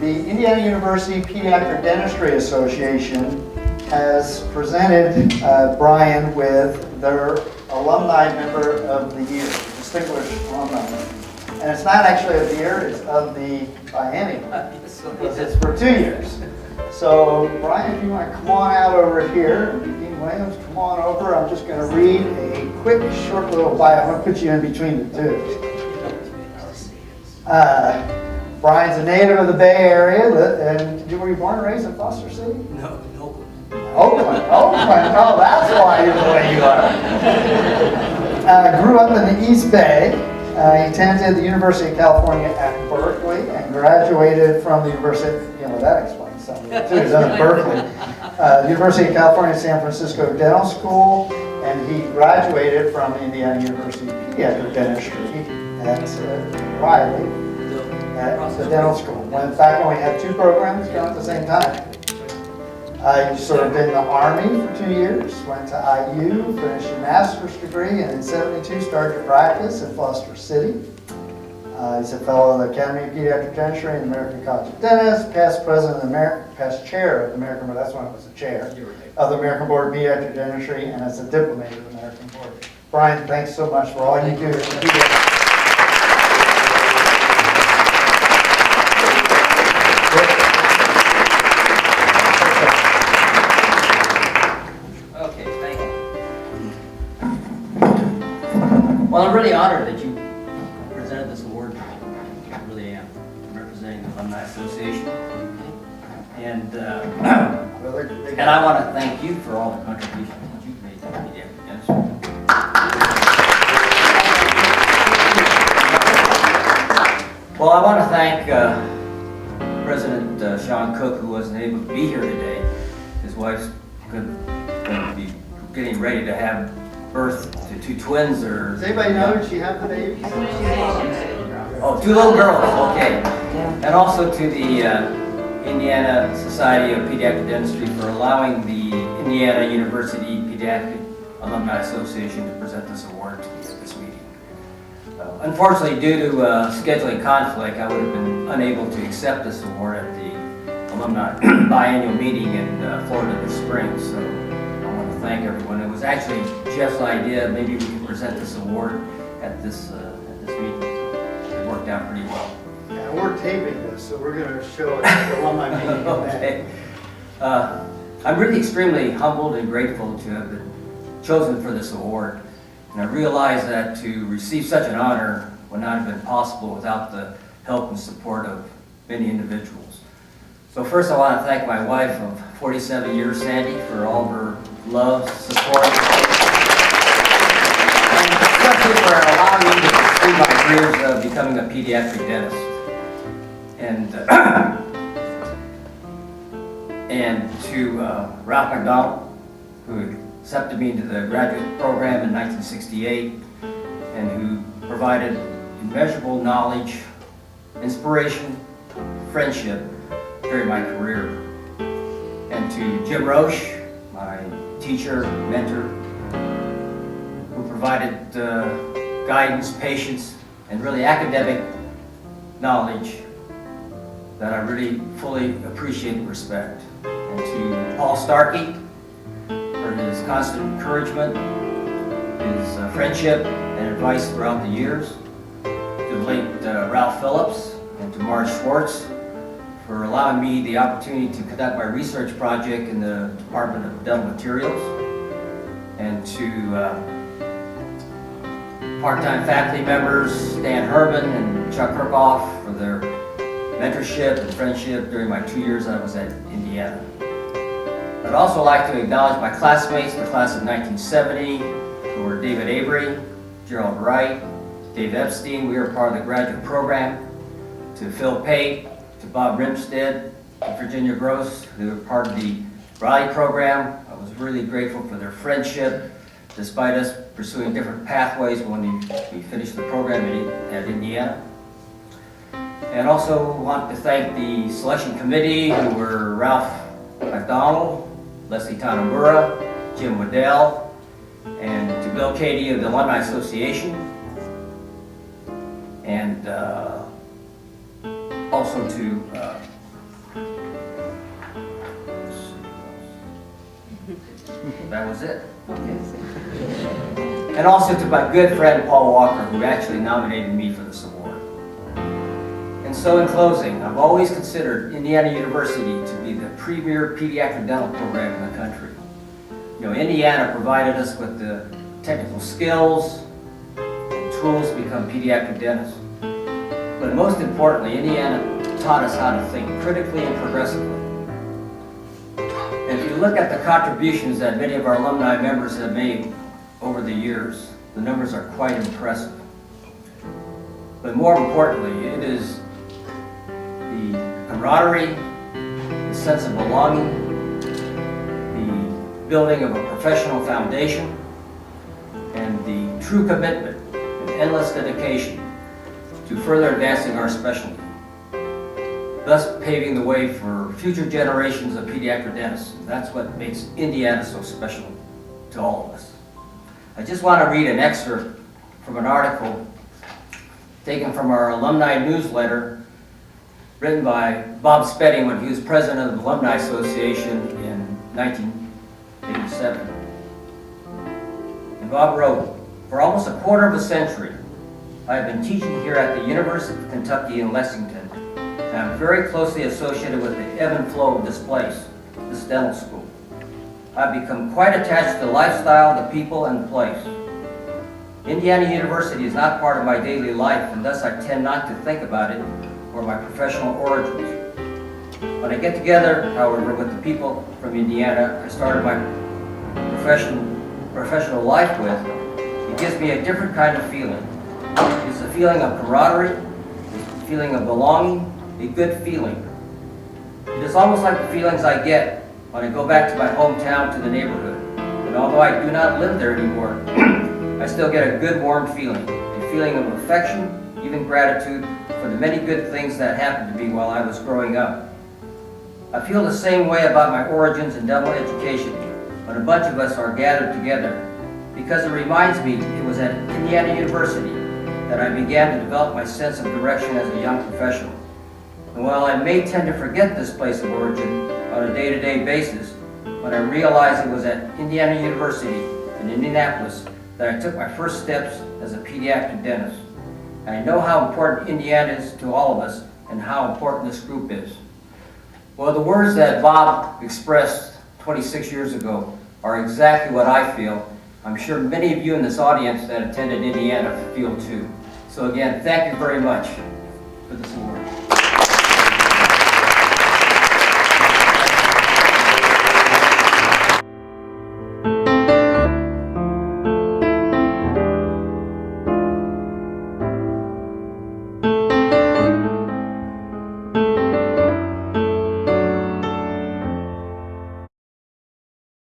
The Indiana University Pediatric Dentistry Association has presented Brian with their Alumni Member of the Year, Distinguished Alumni Member. And it's not actually of the year, it's of the biennium, because it's for 2 years. So Brian, if you want to come on out over here, Dean Williams, come on over. I'm just going to read a quick, short little bio. I'm going to put you in between the two. Brian's a native of the Bay Area, and were you born and raised in Foster City? No, in Oakland. Oakland. Oh, that's why you're the way you are. Grew up in the East Bay. He attended the University of California at Berkeley and graduated from the University, that explains something too. He's at Berkeley. The University of California, San Francisco Dental School, and he graduated from Indiana University Pediatric Dentistry at Riley. At the dental school. When in fact only had 2 programs going at the same time. He served in the Army for 2 years, went to IU, finished a master's degree, and in '72 started to practice in Foster City. He's a fellow of the Academy of Pediatric Dentistry and American College of Dentists, past chair of the American Board, that's when it was a chair, of the American Board of Pediatric Dentistry, and as a diplomat of the American Board. Brian, thanks so much for all you do. Well, I'm really honored that you presented this award to me. I really am. I'm representing the Alumni Association. And I want to thank you for all the contributions that you've made to pediatric dentistry. Well, I want to thank President Sean Cook, who wasn't able to be here today. His wife's going to be getting ready to have birth to 2 twins. Does anybody know that she had the baby? Oh, 2 little girls, okay. And also to the Indiana Society of Pediatric Dentistry for allowing the Indiana University Pediatric Alumni Association to present this award to me at this meeting. Unfortunately, due to scheduling conflict, I would have been unable to accept this award at the alumni biennial meeting in Florida this spring. So thank everyone. It was actually Jeff's idea. Maybe we could present this award at this meeting. It worked out pretty well. Yeah, we're taping this, so we're going to show it at the alumni meeting. Okay. I'm really extremely humbled and grateful to have been chosen for this award. And I realize that to receive such an honor would not have been possible without the help and support of many individuals. So first I want to thank my wife of 47 years, Sandy, for all of her love, support, and especially for allowing me to pursue my dreams of becoming a pediatric dentist. And to Ralph McDonald, who accepted me into the graduate program in 1968, and who provided immeasurable knowledge, inspiration, friendship during my career. And to Jim Roche, my teacher, mentor, who provided guidance, patience, and really academic knowledge that I really fully appreciate and respect. And to Paul Starkey for his constant encouragement, his friendship and advice throughout the years. To the late Ralph Phillips and to Marge Schwartz for allowing me the opportunity to conduct my research project in the Department of Dental Materials, and to part-time faculty members Stan Herman and Chuck Kirkhoff for their mentorship and friendship during my 2 years I was at Indiana. I'd also like to acknowledge my classmates, the class of 1970, who were David Avery, Gerald Wright, Dave Epstein. We were part of the graduate program. To Phil Pate, to Bob Rimstead, to Virginia Gross, who were part of the Riley program. I was really grateful for their friendship, despite us pursuing different pathways when we finished the program at Indiana. And also want to thank the selection committee, who were Ralph McDonald, Leslie Tanamura, Jim Waddell, and to Bill Cady of the Alumni Association, and also to That was it. And also to my good friend Paul Walker, who actually nominated me for this award. And so in closing, I've always considered Indiana University to be the premier pediatric dental program in the country. You know, Indiana provided us with the technical skills and tools to become pediatric dentists. But most importantly, Indiana taught us how to think critically and progressively. And if you look at the contributions that many of our alumni members have made over the years, the numbers are quite impressive. But more importantly, it is the camaraderie, the sense of belonging, the building of a professional foundation, and the true commitment and endless dedication to further advancing our specialty, thus paving the way for future generations of pediatric dentists. And that's what makes Indiana so special to all of us. I just want to read an excerpt from an article taken from our alumni newsletter written by Bob Spedding when he was president of the Alumni Association in 1987. And Bob wrote, "For almost a quarter of a century, I have been teaching here at the University of Kentucky in Lexington, and I'm very closely associated with the ebb and flow of this place, this dental school. I've become quite attached to the lifestyle, the people, and the place. Indiana University is not part of my daily life, and thus I tend not to think about it or my professional origins. When I get together, however, with the people from Indiana I started my professional life with, it gives me a different kind of feeling. It's a feeling of camaraderie, a feeling of belonging, a good feeling. It is almost like the feelings I get when I go back to my hometown, to the neighborhood. And although I do not live there anymore, I still get a good warm feeling, a feeling of affection, even gratitude for the many good things that happened to me while I was growing up. I feel the same way about my origins in dental education when a bunch of us are gathered together, because it reminds me it was at Indiana University that I began to develop my sense of direction as a young professional. And while I may tend to forget this place of origin on a day-to-day basis, when I realized it was at Indiana University in Indianapolis that I took my first steps as a pediatric dentist. And I know how important Indiana is to all of us and how important this group is." Well, the words that Bob expressed 26 years ago are exactly what I feel. I'm sure many of you in this audience that attended Indiana feel too. So again, thank you very much for this award.